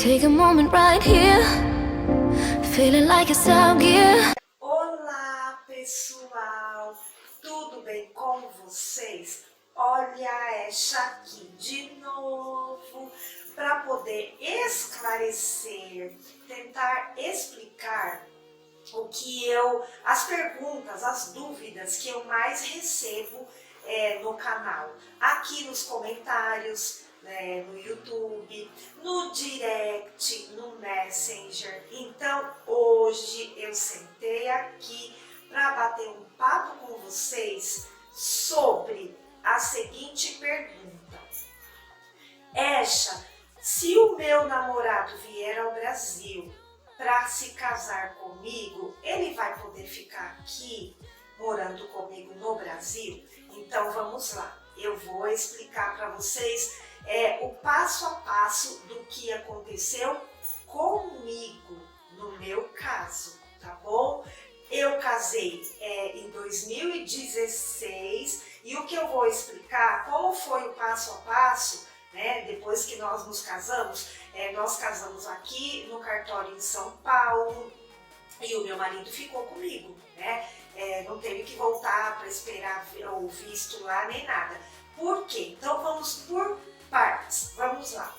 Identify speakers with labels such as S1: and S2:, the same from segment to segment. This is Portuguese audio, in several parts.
S1: Take a moment right here, feeling like it's out gear.
S2: Olá pessoal, tudo bem com vocês? Olha a Esha aqui de novo para poder esclarecer, tentar explicar as perguntas, as dúvidas que eu mais recebo no canal, aqui nos comentários, no YouTube, no direct, no Messenger. Então hoje eu sentei aqui para bater um papo com vocês sobre a seguinte pergunta: Esha, se o meu namorado vier ao Brasil para se casar comigo, ele vai poder ficar aqui morando comigo no Brasil? Então vamos lá, eu vou explicar para vocês o passo a passo do que aconteceu comigo, no meu caso, tá bom? Eu casei em 2016 e o que eu vou explicar, como foi o passo a passo, né? Depois que nós nos casamos aqui no cartório em São Paulo e o meu marido ficou comigo, né? Não teve que voltar para esperar o visto lá nem nada. Por quê? Então vamos por partes, vamos lá.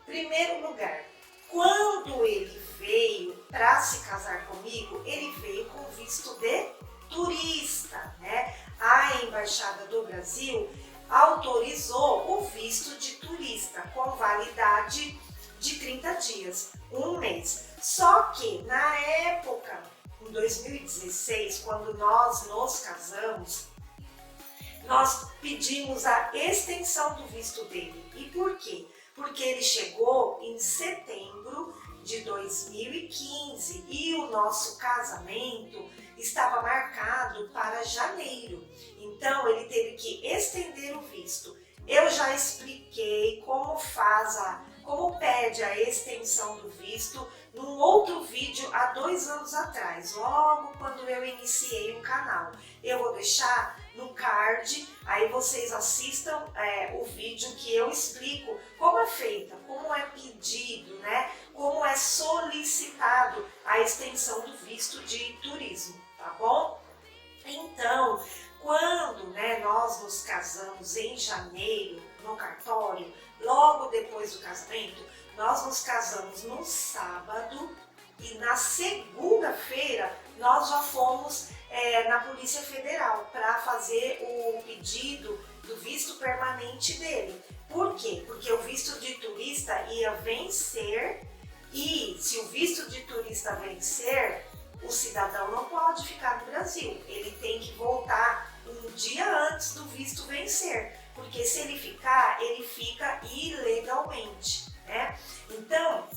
S2: Primeiro lugar, quando ele veio para se casar comigo, ele veio com visto de turista, né? A Embaixada do Brasil autorizou o visto de turista com validade de 30 dias, um mês. Só que na época, em 2016, quando nós nos casamos, nós pedimos a extensão do visto dele. E por quê? Porque ele chegou em setembro de 2015 e o nosso casamento estava marcado para janeiro. Então ele teve que estender o visto. Eu já expliquei como pede a extensão do visto num outro vídeo há 2 anos atrás, logo quando eu iniciei o canal. Eu vou deixar no card, aí vocês assistam o vídeo que eu explico como é feita, como é pedido, né? Como é solicitado a extensão do visto de turismo, tá bom? Então, quando nós nos casamos em janeiro no cartório, logo depois do casamento, nós nos casamos no sábado e na segunda-feira nós já fomos na Polícia Federal para fazer o pedido do visto permanente dele. Por quê? Porque o visto de turista ia vencer e se o visto de turista vencer, o cidadão não pode ficar no Brasil, ele tem que voltar um dia antes do visto vencer, porque se ele ficar, ele fica ilegalmente, né? Então,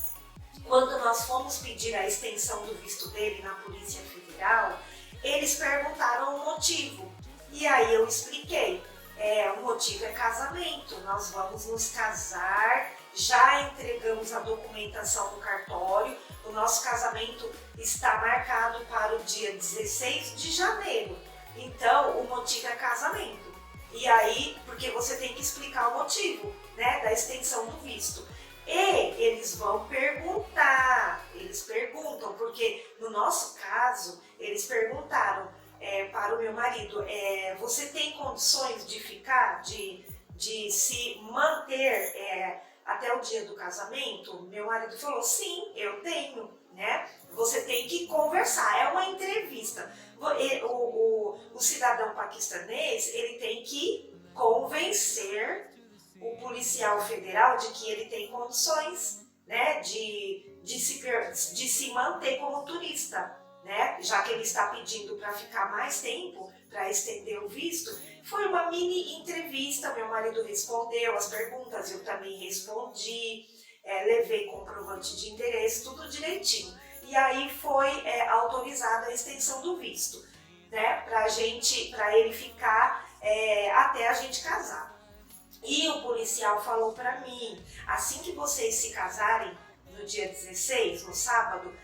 S2: quando nós fomos pedir a extensão do visto dele na Polícia Federal, eles perguntaram o motivo, e aí eu expliquei, o motivo é casamento, nós vamos nos casar, já entregamos a documentação no cartório, o nosso casamento está marcado para o dia 16 de janeiro, então o motivo é casamento. E aí, porque você tem que explicar o motivo, né, da extensão do visto. E eles vão perguntar, eles perguntam, porque no nosso caso, eles perguntaram para o meu marido, você tem condições de ficar, de se manter até o dia do casamento? Meu marido falou, sim, eu tenho, né? Você tem que conversar, é uma entrevista. O cidadão paquistanês, ele tem que convencer o policial federal de que ele tem condições, né, de se manter como turista, né, já que ele está pedindo para ficar mais tempo, para estender o visto. Foi uma mini entrevista, meu marido respondeu as perguntas, eu também respondi, levei comprovante de endereço, tudo direitinho. E aí foi autorizada a extensão do visto, né, para ele ficar até a gente casar. E o policial falou para mim, assim que vocês se casarem, no dia 16, no sábado,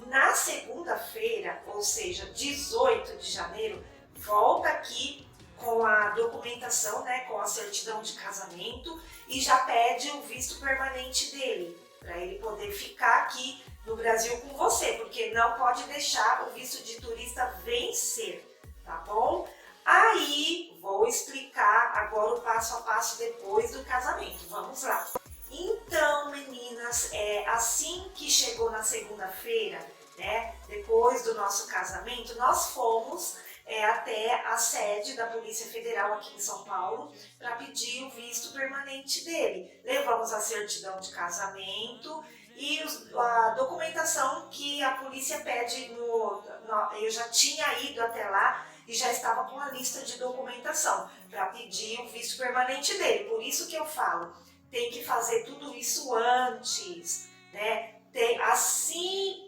S2: na segunda-feira, ou seja, 18 de janeiro, volta aqui com a documentação, né, com a certidão de casamento e já pede o visto permanente dele. para ele poder ficar aqui no Brasil com você, porque não pode deixar o visto de turista vencer, tá bom? Aí, vou explicar agora o passo a passo depois do casamento. Vamos lá. Então, meninas, assim que chegou na segunda-feira, né, depois do nosso casamento, nós fomos até a sede da Polícia Federal aqui em São Paulo para pedir o visto permanente dele. Levamos a certidão de casamento e a documentação que a polícia pede. Eu já tinha ido até lá e já estava com a lista de documentação para pedir o visto permanente dele. Por isso que eu falo, tem que fazer tudo isso antes, né?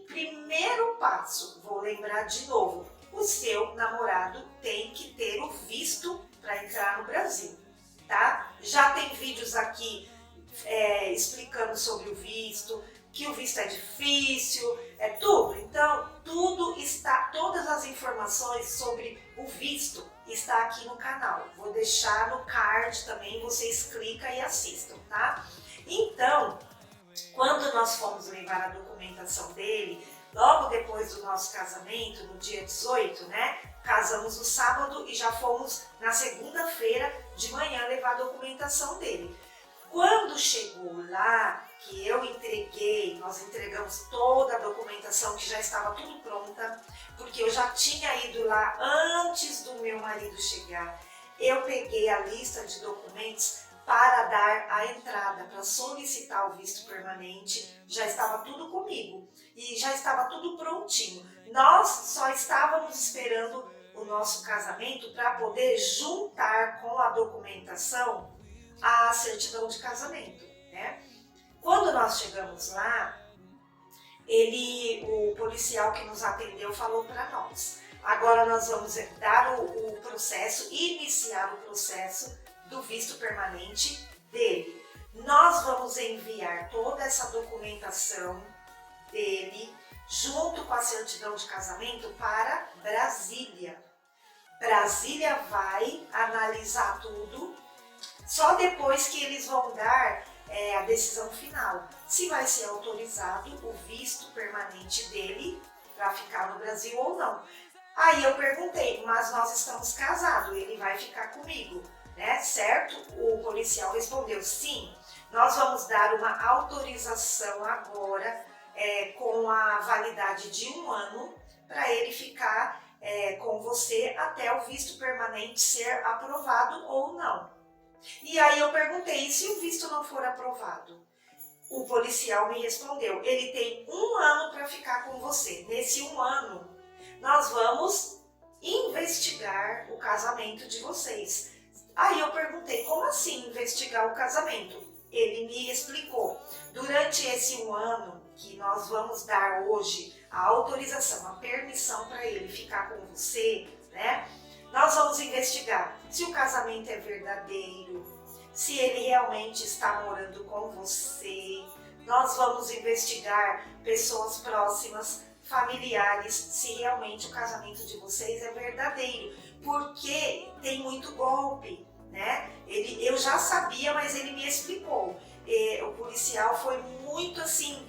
S2: Primeiro passo, vou lembrar de novo, o seu namorado tem que ter o visto para entrar no Brasil, tá? Já tem vídeos aqui explicando sobre o visto, que o visto é difícil, tudo. Então, todas as informações sobre o visto está aqui no canal. Vou deixar no card também, vocês clicam e assistam, tá? Então, quando nós fomos levar a documentação dele, logo depois do nosso casamento, no dia 18, né? Casamos no sábado e já fomos na segunda-feira de manhã levar a documentação dele. Quando chegou lá, que eu entreguei, nós entregamos toda a documentação, que já estava tudo pronta, porque eu já tinha ido lá antes do meu marido chegar. Eu peguei a lista de documentos para dar a entrada, para solicitar o visto permanente, já estava tudo comigo e já estava tudo prontinho. Nós só estávamos esperando o nosso casamento para poder juntar com a documentação a certidão de casamento, né? Quando nós chegamos lá, o policial que nos atendeu falou para nós: agora nós vamos dar o processo, iniciar o processo do visto permanente dele. Nós vamos enviar toda essa documentação dele junto com a certidão de casamento para Brasília. Brasília vai analisar tudo, só depois que eles vão dar a decisão final, se vai ser autorizado o visto permanente dele para ficar no Brasil ou não. Aí eu perguntei: mas nós estamos casados, ele vai ficar comigo, né? Certo? O policial respondeu: sim, nós vamos dar uma autorização agora com a validade de 1 ano para ele ficar com você até o visto permanente ser aprovado ou não. E aí eu perguntei: e se o visto não for aprovado? O policial me respondeu: ele tem 1 ano para ficar com você. Nesse 1 ano, nós vamos investigar o casamento de vocês. Aí eu perguntei: como assim investigar o casamento? Ele me explicou: durante esse 1 ano que nós vamos dar hoje a autorização, a permissão para ele ficar com você, né? Nós vamos investigar se o casamento é verdadeiro, se ele realmente está morando com você. Nós vamos investigar pessoas próximas, familiares, se realmente o casamento de vocês é verdadeiro, porque tem muito golpe, né? Eu já sabia, mas ele me explicou. O policial foi muito assim,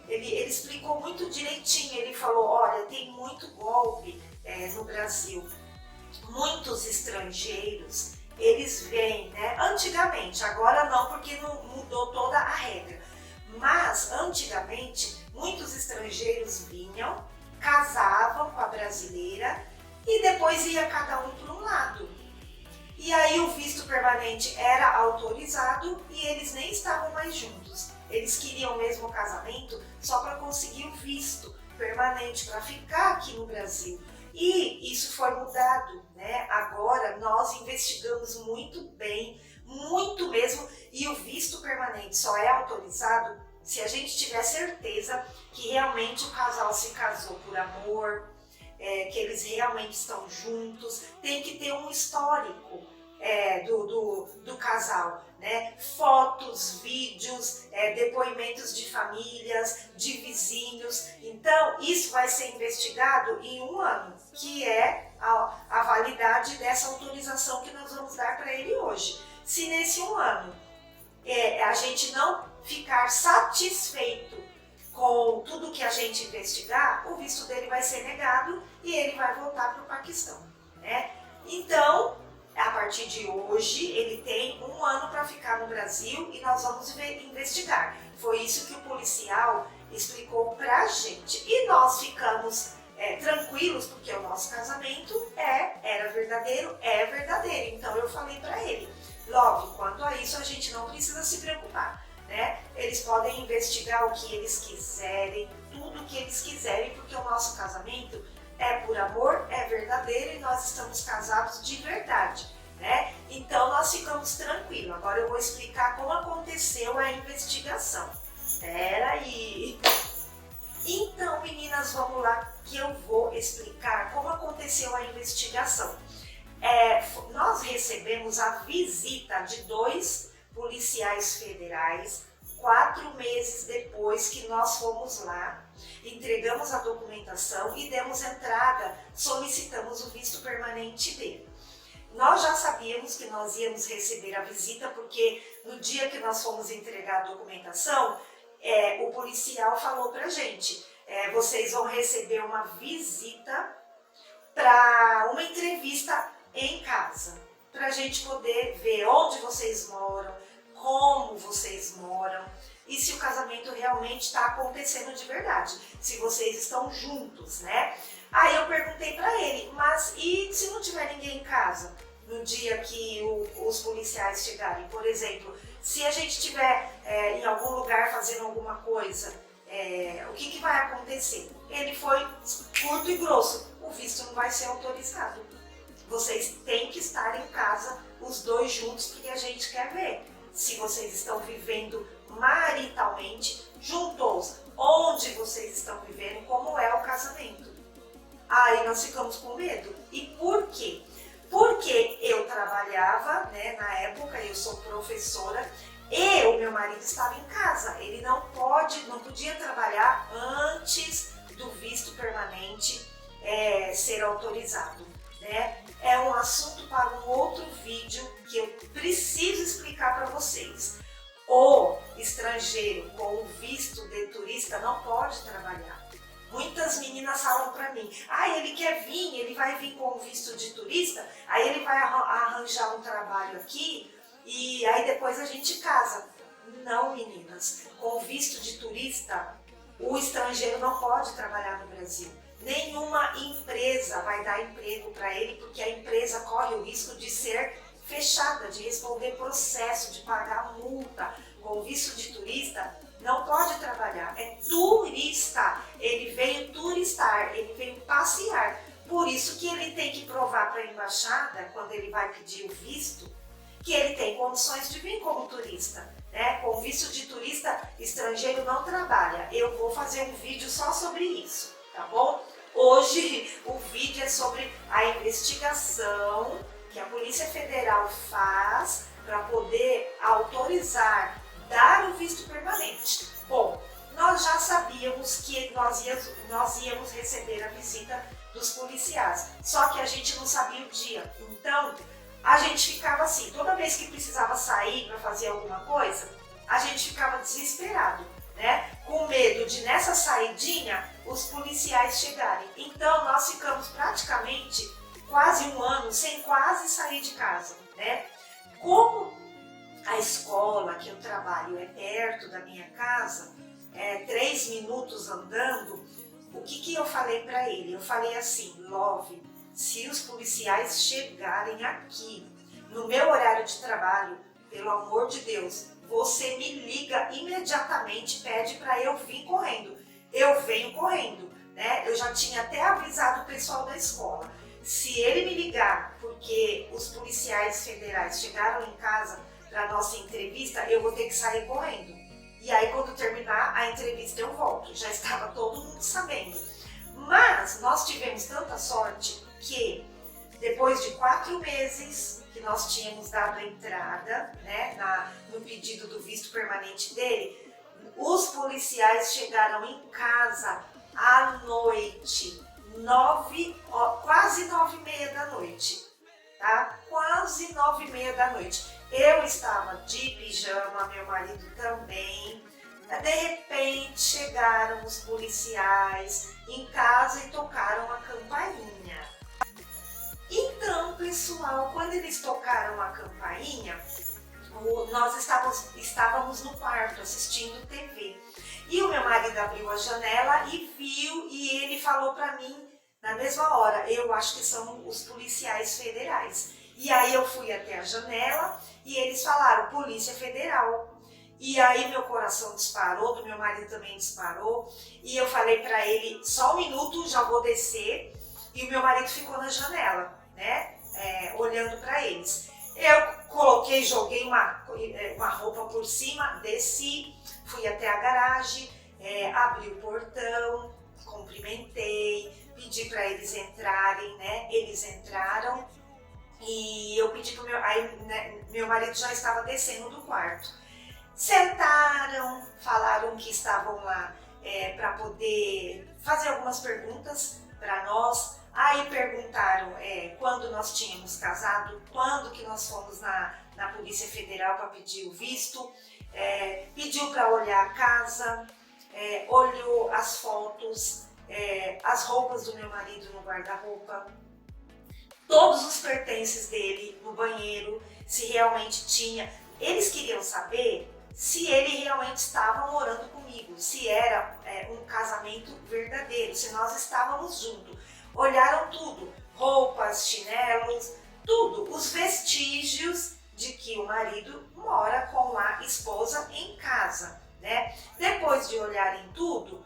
S2: ele explicou muito direitinho. Ele falou: olha, tem muito golpe no Brasil. Muitos estrangeiros, eles vêm, né? Antigamente, agora não, porque não mudou toda a regra. Mas antigamente, muitos estrangeiros vinham, casavam com a brasileira e depois ia cada um para um lado. E aí o visto permanente era autorizado e eles nem estavam mais juntos. Eles queriam mesmo o casamento só para conseguir o visto permanente, para ficar aqui no Brasil. E isso foi mudado, né? Agora nós investigamos muito bem, muito mesmo, e o visto permanente só é autorizado se a gente tiver certeza que realmente o casal se casou por amor, que eles realmente estão juntos. Tem que ter um histórico do casal, né? Fotos, vídeos, depoimentos de famílias, de vizinhos. Então isso vai ser investigado em 1 ano, que é a validade dessa autorização que nós vamos dar para ele hoje. Se nesse 1 ano a gente não ficar satisfeito com tudo que a gente investigar, o visto dele vai ser negado e ele vai voltar para o Paquistão, né? Então, a partir de hoje, ele tem 1 ano para ficar no Brasil e nós vamos investigar. Foi isso que o policial explicou pra gente. E nós ficamos tranquilos, porque o nosso casamento era verdadeiro, é verdadeiro. Então eu falei pra ele, Love, quanto a isso a gente não precisa se preocupar, né? Eles podem investigar o que eles quiserem, tudo o que eles quiserem, porque o nosso casamento é por amor, é verdadeiro e nós estamos casados de verdade, né? Então nós ficamos tranquilos. Agora eu vou explicar como aconteceu a investigação. Espera aí. Então, meninas, vamos lá que eu vou explicar como aconteceu a investigação. Nós recebemos a visita de 2 policiais federais 4 meses depois que nós fomos lá, entregamos a documentação e demos entrada, solicitamos o visto permanente dele. Nós já sabíamos que nós íamos receber a visita porque no dia que nós fomos entregar a documentação, o policial falou pra gente, vocês vão receber uma visita para uma entrevista em casa, para a gente poder ver onde vocês moram, como vocês moram e se o casamento realmente está acontecendo de verdade, se vocês estão juntos, né? Aí eu perguntei para ele, mas e se não tiver ninguém em casa no dia que os policiais chegarem? Por exemplo, se a gente estiver em algum lugar fazendo alguma coisa, o que vai acontecer? Ele foi curto e grosso, o visto não vai ser autorizado. Vocês têm que estar em casa, os 2 juntos, porque a gente quer ver se vocês estão vivendo maritalmente, juntos, onde vocês estão vivendo, como é o casamento. Aí nós ficamos com medo. E por quê? Porque eu trabalhava, né, na época, eu sou professora, e o meu marido estava em casa. Ele não podia trabalhar antes do visto permanente ser autorizado, né? É um assunto para um outro vídeo que eu preciso explicar para vocês. O estrangeiro com o visto de turista não pode trabalhar. Muitas meninas falam para mim, ele quer vir, ele vai vir com o visto de turista, aí ele vai arranjar um trabalho aqui e aí depois a gente casa. Não, meninas, com o visto de turista, o estrangeiro não pode trabalhar no Brasil. Nenhuma empresa vai dar emprego para ele, porque a empresa corre o risco de ser fechada, de responder processo, de pagar multa. Com o visto de turista, não pode trabalhar, é turista, ele veio turistar, ele veio passear. Por isso que ele tem que provar para a embaixada, quando ele vai pedir o visto, que ele tem condições de vir como turista, né? Com visto de turista, estrangeiro não trabalha. Eu vou fazer um vídeo só sobre isso, tá bom? Hoje o vídeo é sobre a investigação que a Polícia Federal faz para poder autorizar, dar o visto permanente. Bom, nós já sabíamos que nós íamos receber a visita dos policiais, só que a gente não sabia o dia. Então, a gente ficava assim, toda vez que precisava sair para fazer alguma coisa, a gente ficava desesperado, né? Com medo de nessa saidinha os policiais chegarem. Então nós ficamos praticamente quase 1 ano sem quase sair de casa, né? Como a escola que eu trabalho é perto da minha casa, 3 minutos andando, o que eu falei para ele? Eu falei assim, Love, se os policiais chegarem aqui no meu horário de trabalho, pelo amor de Deus, você me liga imediatamente, pede para eu vir correndo. Eu venho correndo, né? Eu já tinha até avisado o pessoal da escola. Se ele me ligar porque os policiais federais chegaram em casa para nossa entrevista, eu vou ter que sair correndo. E aí quando terminar a entrevista eu volto. Já estava todo mundo sabendo. Mas nós tivemos tanta sorte que depois de 4 meses que nós tínhamos dado a entrada, né, no pedido do visto permanente dele, os policiais chegaram em casa à noite, quase 9h30 da noite, tá? Quase 9h30 da noite. Eu estava de pijama, meu marido também. De repente chegaram os policiais em casa e tocaram a campainha. Então, pessoal, quando eles tocaram a campainha, nós estávamos no quarto assistindo TV. E o meu marido abriu a janela e viu, e ele falou para mim na mesma hora: eu acho que são os policiais federais. E aí eu fui até a janela e eles falaram: Polícia Federal. E aí meu coração disparou, do meu marido também disparou. E eu falei para ele: só um minuto, já vou descer. E o meu marido ficou na janela, né, olhando para eles. Eu coloquei, joguei uma roupa por cima, desci, fui até a garagem, abri o portão, cumprimentei, pedi para eles entrarem, né? Eles entraram e eu pedi para meu marido já estava descendo do quarto. Sentaram, falaram que estavam lá para poder fazer algumas perguntas para nós. Aí perguntaram quando nós tínhamos casado, quando que nós fomos na Polícia Federal para pedir o visto, pediu para olhar a casa, olhou as fotos, as roupas do meu marido no guarda-roupa, todos os pertences dele no banheiro, se realmente tinha. Eles queriam saber se ele realmente estava morando comigo, se era um casamento verdadeiro, se nós estávamos juntos. Olharam tudo, roupas, chinelos, tudo, os vestígios de que o marido mora com a esposa em casa, né? Depois de olharem tudo,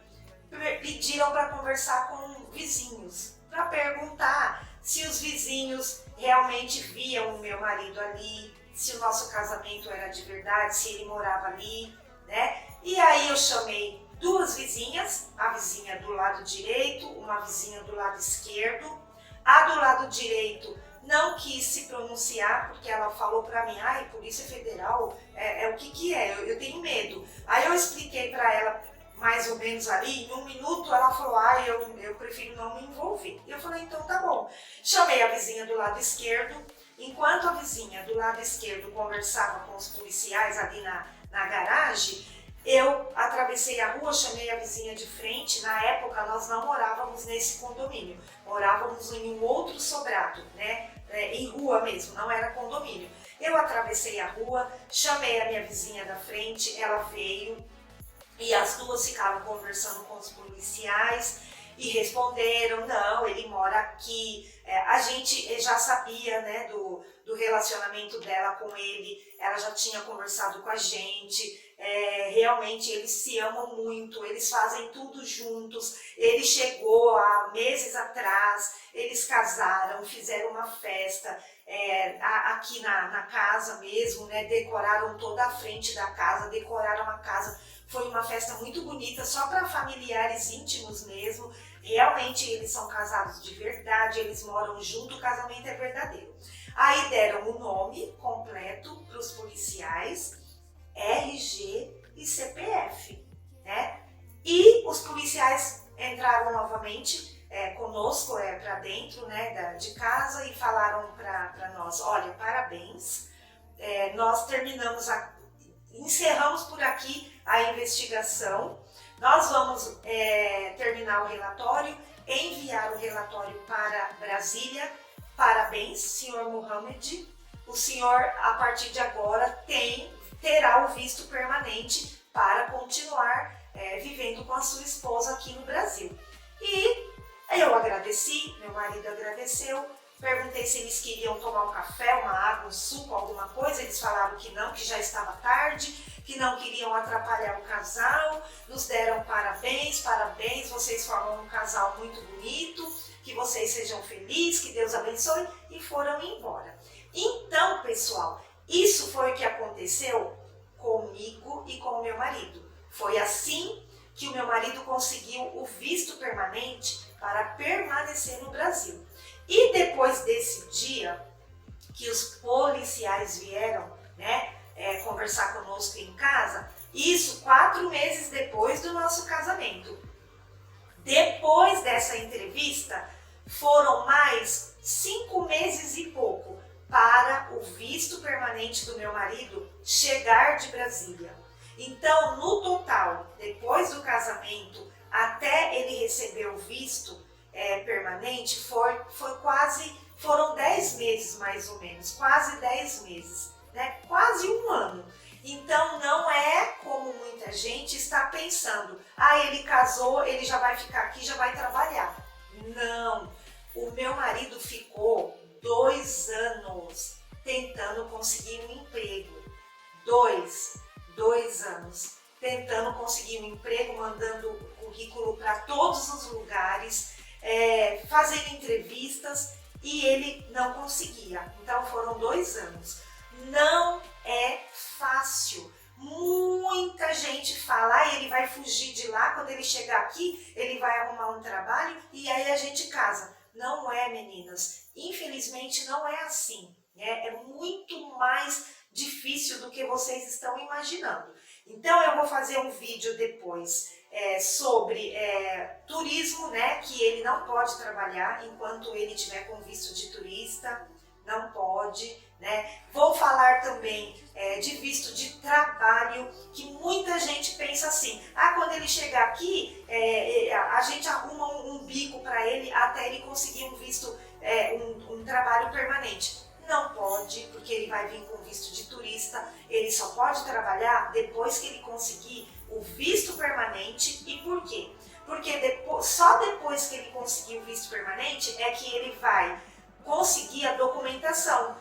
S2: pediram para conversar com vizinhos, para perguntar se os vizinhos realmente viam o meu marido ali, se o nosso casamento era de verdade, se ele morava ali, né? E aí eu chamei duas vizinhas, a vizinha do lado direito, uma vizinha do lado esquerdo. A do lado direito não quis se pronunciar, porque ela falou para mim: ai, Polícia Federal, o que é? Eu tenho medo. Aí eu expliquei para ela mais ou menos ali, em um minuto ela falou: ai, eu prefiro não me envolver. E eu falei: então tá bom. Chamei a vizinha do lado esquerdo. Enquanto a vizinha do lado esquerdo conversava com os policiais ali na garagem, eu atravessei a rua, chamei a vizinha de frente. Na época nós não morávamos nesse condomínio, morávamos em um outro sobrado, né? Em rua mesmo, não era condomínio. Eu atravessei a rua, chamei a minha vizinha da frente, ela veio e as duas ficaram conversando com os policiais e responderam: não, ele mora aqui. A gente já sabia, né, do relacionamento dela com ele, ela já tinha conversado com a gente. Realmente eles se amam muito, eles fazem tudo juntos. Ele chegou há meses atrás, eles casaram, fizeram uma festa aqui na casa mesmo, né? Decoraram toda a frente da casa, decoraram a casa. Foi uma festa muito bonita, só para familiares íntimos mesmo. Realmente eles são casados de verdade, eles moram junto, o casamento é verdadeiro. Aí deram o nome completo para os policiais, RG e CPF, né? E os policiais entraram novamente conosco para dentro, né, de casa, e falaram para nós: olha, parabéns, nós encerramos por aqui a investigação. Nós vamos terminar o relatório, enviar o relatório para Brasília. Parabéns, senhor Mohamed. O senhor, a partir de agora, terá o visto permanente para continuar vivendo com a sua esposa aqui no Brasil. E eu agradeci, meu marido agradeceu. Perguntei se eles queriam tomar um café, uma água, um suco, alguma coisa. Eles falaram que não, que já estava tarde, que não queriam atrapalhar o casal. Nos deram parabéns, parabéns, vocês formam um casal muito bonito, que vocês sejam felizes, que Deus abençoe, e foram embora. Então, pessoal, isso foi o que aconteceu comigo e com o meu marido. Foi assim que o meu marido conseguiu o visto permanente para permanecer no Brasil. E depois desse dia que os policiais vieram, né, conversar conosco em casa, isso 4 meses depois do nosso casamento. Depois dessa entrevista, foram mais 5 meses e pouco para o visto permanente do meu marido chegar de Brasília. Então, no total, depois do casamento, até ele receber o visto permanente, foram 10 meses mais ou menos, quase 10 meses, né? Quase um ano. Então, não é como muita gente está pensando, ele casou, ele já vai ficar aqui, já vai trabalhar. Não, o meu marido ficou 2 anos tentando conseguir um emprego. 2 anos tentando conseguir um emprego, mandando currículo para todos os lugares, fazendo entrevistas, e ele não conseguia. Então foram 2 anos. Não é fácil. Muita gente fala, ele vai fugir de lá, quando ele chegar aqui, ele vai arrumar um trabalho e aí a gente casa. Não é, meninas. Infelizmente não é assim. É muito mais difícil do que vocês estão imaginando. Então eu vou fazer um vídeo depois sobre turismo, né? Que ele não pode trabalhar enquanto ele tiver com visto de turista, não pode, né? Vou falar também de visto de trabalho, que muita gente pensa assim, quando ele chegar aqui, a gente arruma um bico para ele até ele conseguir um visto, um trabalho permanente. Não pode, porque ele vai vir com visto de turista, ele só pode trabalhar depois que ele conseguir o visto permanente. E por quê? Porque só depois que ele conseguir o visto permanente é que ele vai conseguir a documentação,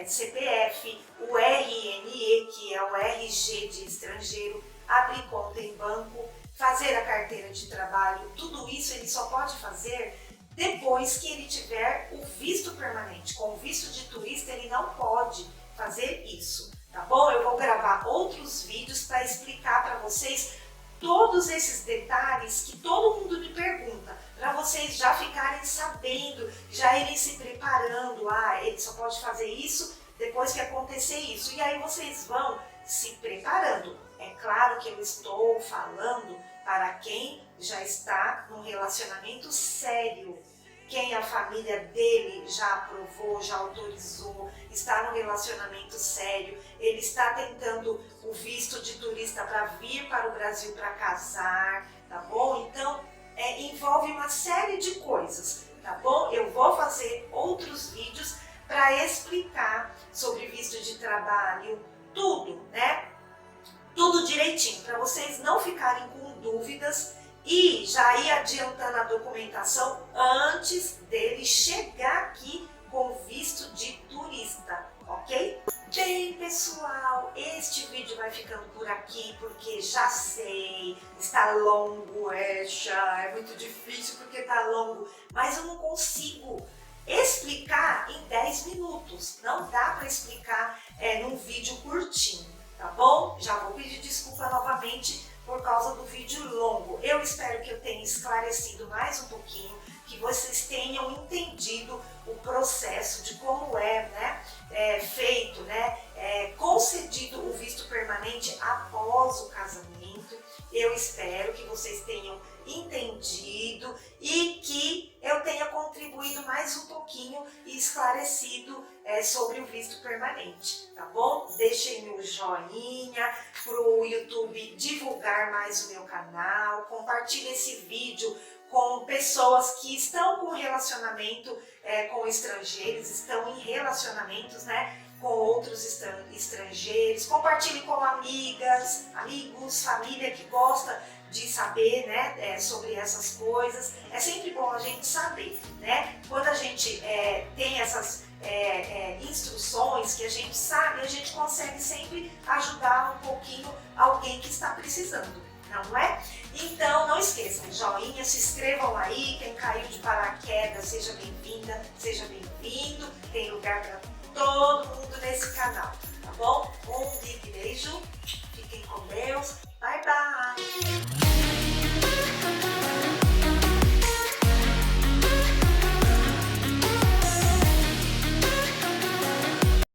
S2: CPF, o RNE, que é o RG de estrangeiro, abrir conta em banco, fazer a carteira de trabalho. Tudo isso ele só pode fazer depois que ele tiver o visto permanente. Com o visto de turista ele não pode fazer isso, tá bom? Eu vou gravar outros vídeos para explicar para vocês todos esses detalhes que todo mundo me pergunta, para vocês já ficarem sabendo, já irem se preparando. Ele só pode fazer isso depois que acontecer isso. E aí vocês vão se preparando. É claro que eu estou falando para quem já está num relacionamento sério, quem a família dele já aprovou, já autorizou, está num relacionamento sério, ele está tentando o visto de turista para vir para o Brasil para casar, tá bom? Então, envolve uma série de coisas, tá bom? Eu vou fazer outros vídeos para explicar sobre visto de trabalho, tudo, né? Tudo direitinho, para vocês não ficarem com dúvidas e já ir adiantando a documentação antes dele chegar aqui com visto de turista, ok? Bem, pessoal, este vídeo vai ficando por aqui porque já sei, está longo, é muito difícil porque está longo, mas eu não consigo explicar em 10 minutos, não dá para explicar num vídeo curtinho. Tá bom? Já vou pedir desculpa novamente por causa do vídeo longo. Eu espero que eu tenha esclarecido mais um pouquinho, que vocês tenham entendido o processo de como feito, concedido o visto permanente após o casamento. Eu espero que vocês tenham entendido e que eu tenha contribuído mais um pouquinho e esclarecido sobre o visto permanente, tá bom? Deixem meu joinha para o YouTube divulgar mais o meu canal, compartilhe esse vídeo com pessoas que estão com relacionamento com estrangeiros, estão em relacionamentos, com outros estrangeiros, compartilhe com amigas, amigos, família que gosta de saber, sobre essas coisas. É sempre bom a gente saber, Quando a gente tem essas instruções que a gente sabe, a gente consegue sempre ajudar um pouquinho alguém que está precisando, não é? Então não esqueçam, joinha, se inscrevam aí, quem caiu de paraquedas, seja bem-vinda, seja bem-vindo, tem lugar para todo mundo nesse canal, tá bom?